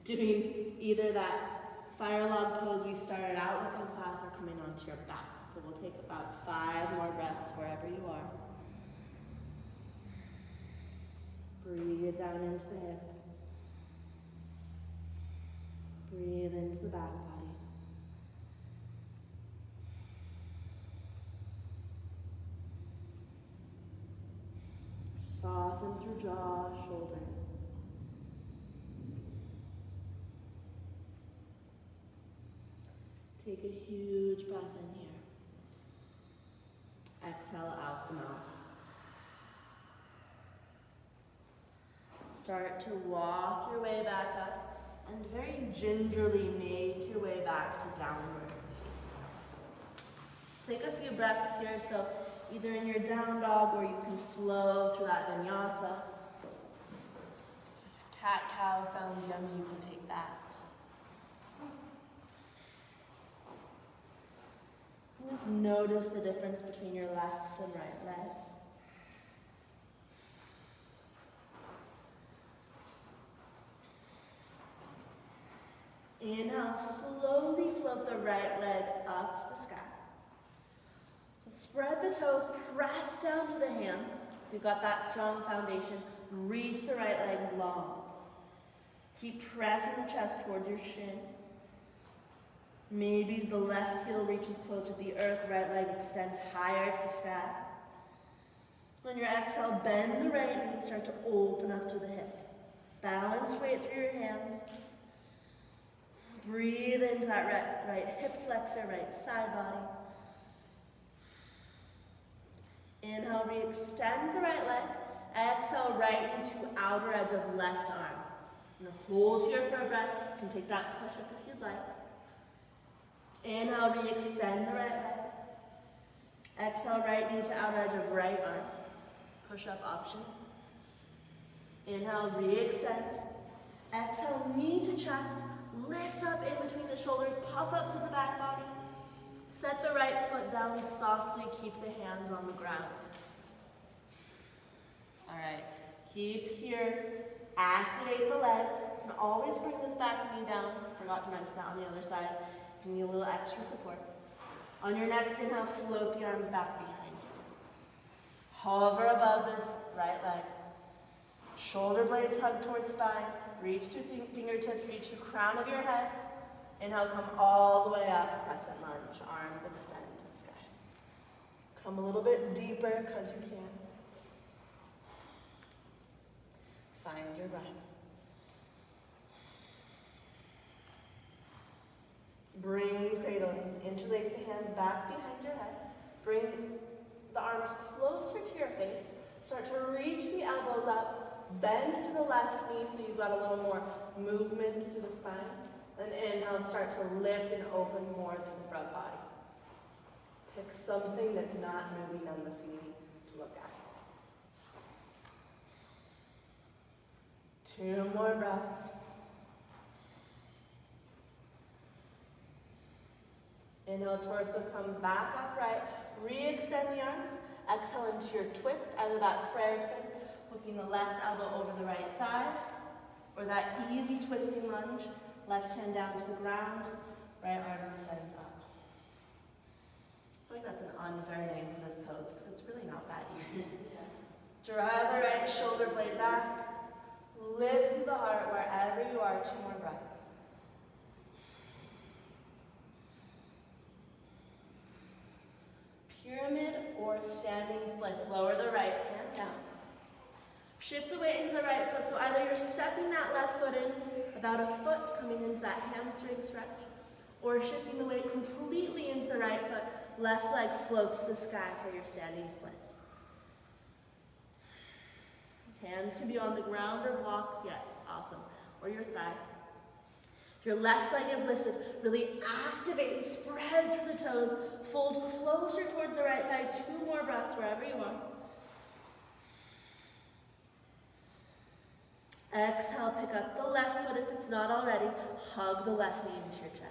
Speaker 1: Doing either that fire log pose we started out with in class or coming onto your back. So we'll take about 5 more breaths wherever you are. Breathe down into the hip. Breathe into the back body. Soften through jaw, shoulders. Take a huge breath in here. Exhale out the mouth. Start to walk your way back up and very gingerly make your way back to downward facing. Take a few breaths here, so either in your down dog or you can flow through that vinyasa. If cat-cow sounds yummy, you can take that. And just notice the difference between your left and right legs. Inhale, slowly float the right leg up to the sky. Spread the toes, press down to the hands. So you've got that strong foundation. Reach the right leg long. Keep pressing the chest towards your shin. Maybe the left heel reaches closer to the earth, right leg extends higher to the sky. On your exhale, bend the right knee, start to open up to the hip. Balance straight through your hands. Breathe into that right hip flexor, right side body. Inhale, re-extend the right leg. Exhale, right into outer edge of left arm. And hold here for a breath. You can take that push-up if you'd like. Inhale, re-extend the right leg. Exhale, right knee to outer edge of right arm. Push-up option. Inhale, re-extend. Exhale, knee to chest. Lift up in between the shoulders. Puff up to the back body. Set the right foot down. Softly keep the hands on the ground. All right. Keep here. Activate the legs. And always bring this back knee down. Forgot to mention that on the other side. If you need a little extra support. On your next inhale, float the arms back behind you. Hover above this right leg. Shoulder blades hug towards spine. Reach through fingertips, reach the crown of your head. Inhale, come all the way up, crescent lunge. Arms extend to the sky. Come a little bit deeper because you can. Find your breath. Bring cradle in. Interlace the hands back behind your head. Bring the arms closer to your face. Start to reach the elbows up. Bend through the left knee so you've got a little more movement through the spine. And inhale, start to lift and open more through the front body. Pick something that's not moving on the ceiling to look at. 2 more breaths. Inhale, torso comes back upright. Re-extend the arms. Exhale into your twist, either that prayer twist, hooking the left elbow over the right thigh, or that easy twisting lunge, left hand down to the ground, right arm extends up. I feel like that's an unfair name for this pose, because it's really not that easy. Drive the right shoulder blade back, lift through the heart wherever you are, 2 more breaths. Pyramid or standing splits. Lower the right hand down. Shift the weight into the right foot, so either you're stepping that left foot in, about a foot coming into that hamstring stretch, or shifting the weight completely into the right foot, left leg floats to the sky for your standing splits. Hands can be on the ground or blocks, yes, awesome, or your thigh. If your left leg is lifted, really activate and spread through the toes, fold closer towards the right thigh, 2 more breaths wherever you are. Exhale, pick up the left foot if it's not already. Hug the left knee into your chest.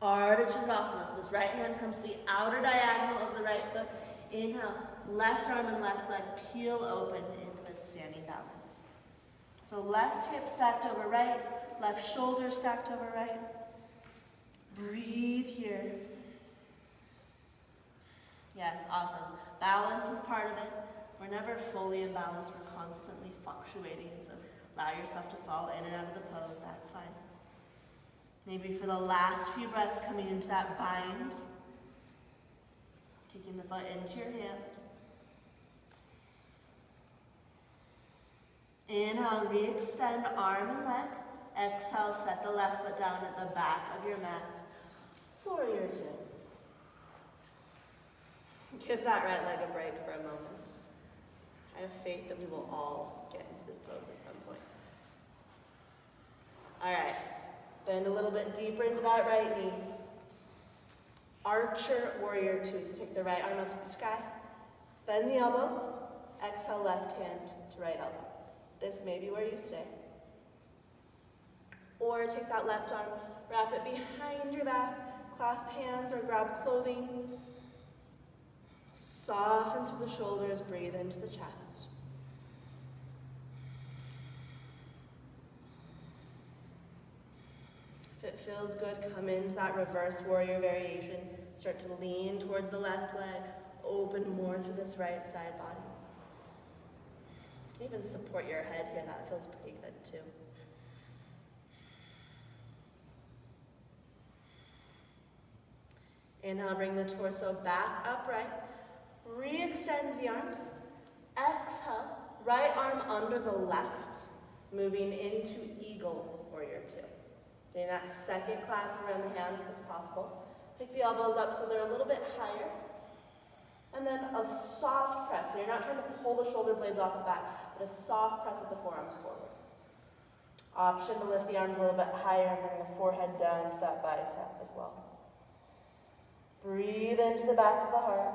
Speaker 1: Ardha Chandrasana. So this right hand comes to the outer diagonal of the right foot. Inhale, left arm and left leg peel open into this standing balance. So left hip stacked over right, left shoulder stacked over right. Breathe here. Yes, awesome. Balance is part of it. We're never fully in balance. We're constantly fluctuating. So allow yourself to fall in and out of the pose. That's fine. Maybe for the last few breaths, coming into that bind. Taking the foot into your hand. Inhale, re-extend arm and leg. Exhale, set the left foot down at the back of your mat. Warrior two. Give that right leg a break for a moment. I have faith that we will all get into this pose at some point. All right, bend a little bit deeper into that right knee. Archer warrior two, so take the right arm up to the sky. Bend the elbow, exhale left hand to right elbow. This may be where you stay. Or take that left arm, wrap it behind your back, clasp hands or grab clothing. Soften through the shoulders, breathe into the chest. If it feels good, come into that reverse warrior variation. Start to lean towards the left leg, open more through this right side body. You can even support your head here, that feels pretty good too. Inhale, bring the torso back upright. Re-extend the arms. Exhale, right arm under the left, moving into eagle warrior two. Doing that second clasp around the hands if it's possible. Pick the elbows up so they're a little bit higher. And then a soft press. So you're not trying to pull the shoulder blades off the back, but a soft press of the forearms forward. Option to lift the arms a little bit higher and bring the forehead down to that bicep as well. Breathe into the back of the heart.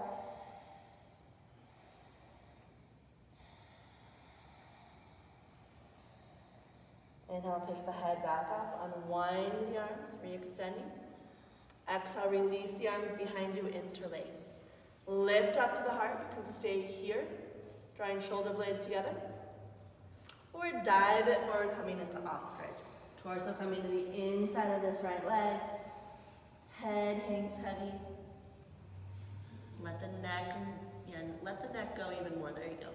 Speaker 1: Inhale, pick the head back up, unwind the arms, re-extending. Exhale, release the arms behind you, interlace. Lift up to the heart, you can stay here, drawing shoulder blades together. Or dive it forward, coming into ostrich. Torso coming to the inside of this right leg. Head hangs heavy. Let the neck go even more, there you go.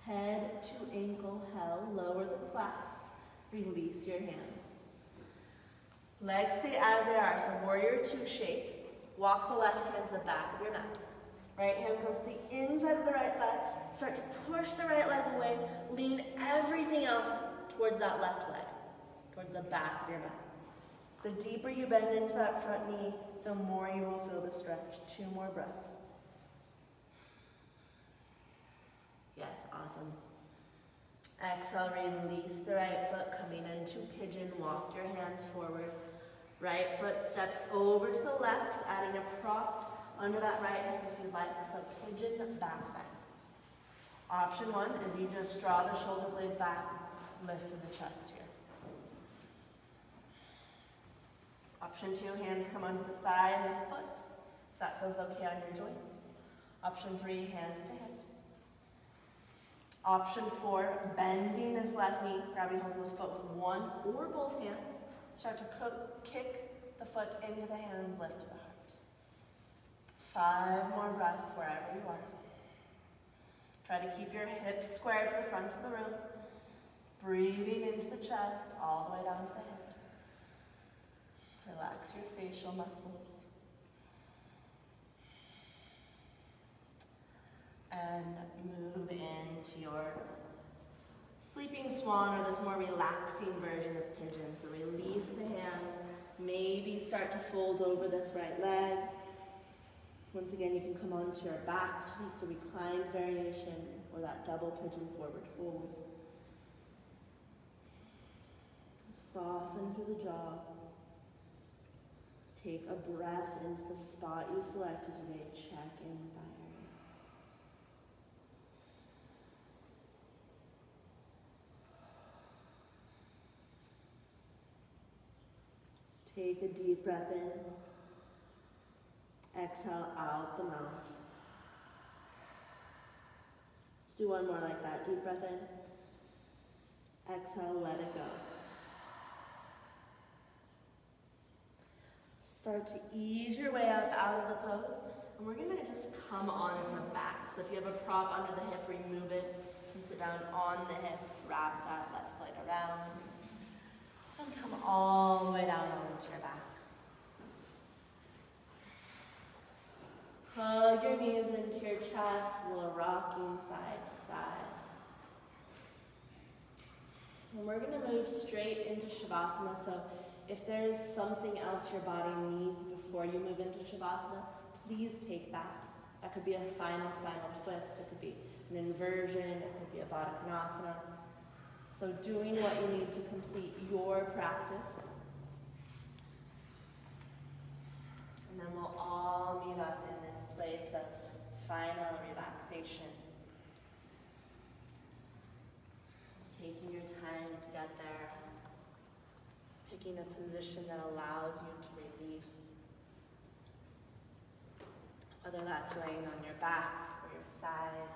Speaker 1: Head to ankle held, lower the clasp, release your hands. Legs stay as they are, so warrior two shape. Walk the left hand to the back of your mat. Right hand comes to the inside of the right leg. Start to push the right leg away. Lean everything else towards that left leg, towards the back of your mat. The deeper you bend into that front knee, the more you will feel the stretch. 2 more breaths. Yes, awesome. Exhale, release the right foot, coming into pigeon. Walk your hands forward. Right foot steps over to the left, adding a prop under that right hip if you'd like. So pigeon back bend. Option 1 is you just draw the shoulder blades back, lift through the chest here. Option 2, hands come under the thigh and the foot, if that feels okay on your joints. Option 3, hands to hips. Option 4, bending this left knee, grabbing hold of the foot with one or both hands. Start to kick the foot into the hands, lift through the heart. 5 more breaths wherever you are. Try to keep your hips square to the front of the room. Breathing into the chest, all the way down to the hips. Relax your facial muscles. And move into your sleeping swan, or this more relaxing version of pigeon. So release the hands, maybe start to fold over this right leg. Once again, you can come onto your back to take the reclined variation, or that double pigeon forward fold. Soften through the jaw. Take a breath into the spot you selected today. Check in with that area. Take a deep breath in. Exhale out the mouth. Let's do one more like that. Deep breath in. Exhale, let it go. Start to ease your way up out of the pose. And we're gonna just come on in the back. So if you have a prop under the hip, remove it and sit down on the hip. Wrap that left leg around. And come all the way down onto your back. Hug your knees into your chest, a little rocking side to side. And we're going to move straight into Shavasana. So if there is something else your body needs before you move into Shavasana, please take that. That could be a final spinal twist. It could be an inversion. It could be a Baddha Konasana. So doing what you need to complete your practice. And then we'll all meet up in this place of final relaxation. Taking your time to get there. Picking a position that allows you to release. Whether that's laying on your back or your side.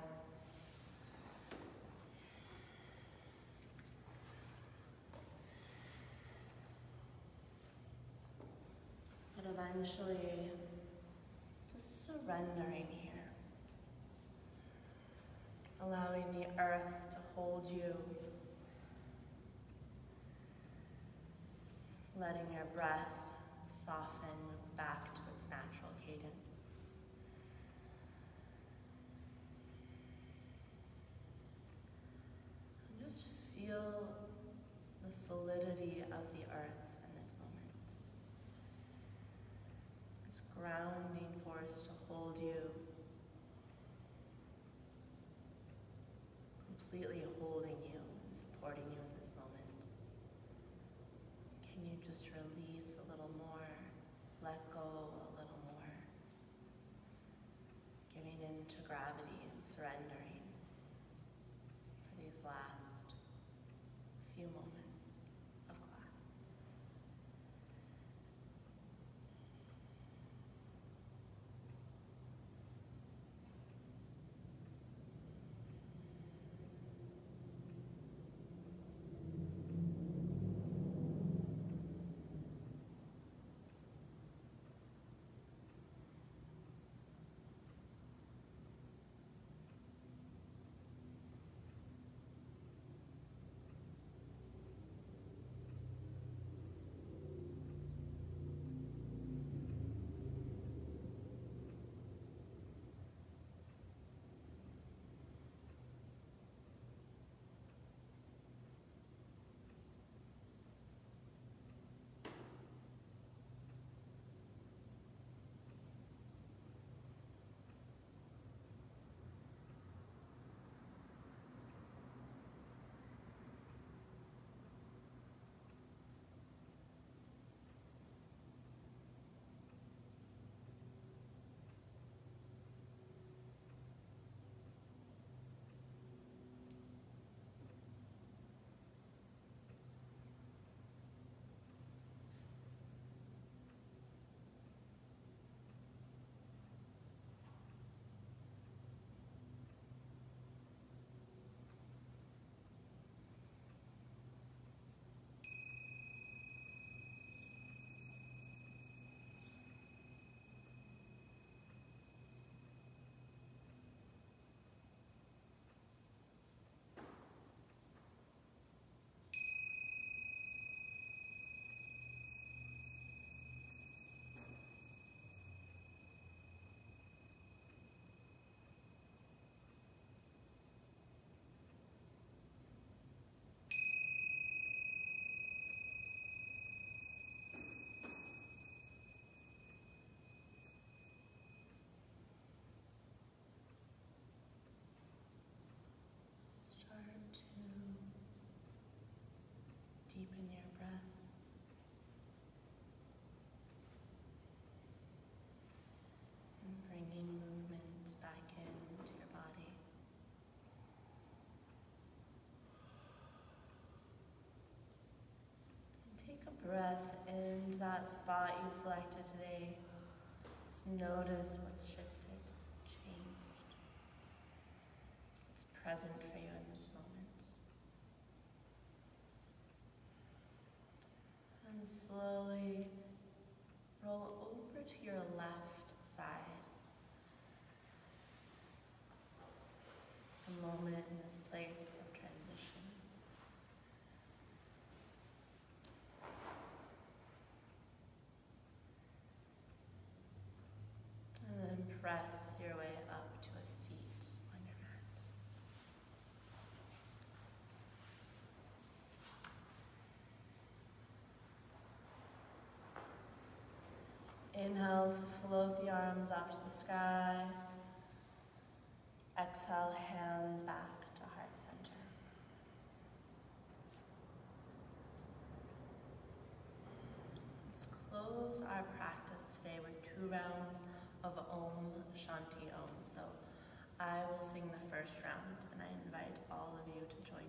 Speaker 1: But eventually, just surrendering here. Allowing the earth to hold you. Letting your breath soften, move back to its natural cadence. And just feel the solidity of the earth in this moment. This grounding force to hold you, completely holding you and supporting you in this moment. Can you just release a little more, let go a little more, giving in to gravity and surrendering for these last few moments of class. Deepen your breath. breath into that spot you selected today. Just notice what's shifted, changed. It's present for you in this moment. And slowly roll over to your left side. A moment in this place of transition. And then press your way up to a seat on your mat. Inhale to float the arms up to the sky. Exhale, hands back to heart center. Let's close our practice today with 2 rounds of Om Shanti Om. So I will sing the first round, and I invite all of you to join